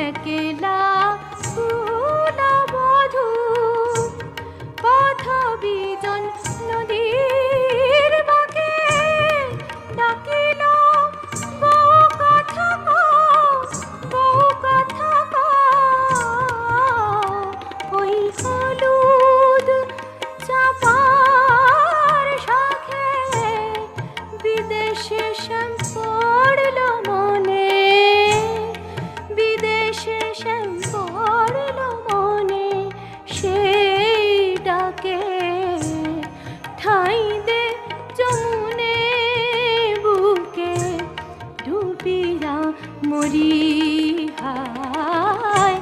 একলা কুলবধূ পথ বিজন নদীর বাঁকে ডাকিল বউ কথা কও, বউ কথা কও। ওই হলুদ চাপার শাখে বিদেশে শ্যাম পড়ল মনে, বিদেশে শ্যাম পড়ল মনে। সেই ডাকে ঠাঁই দে যমুনে বুকে ডুবিয়া মরি হায়।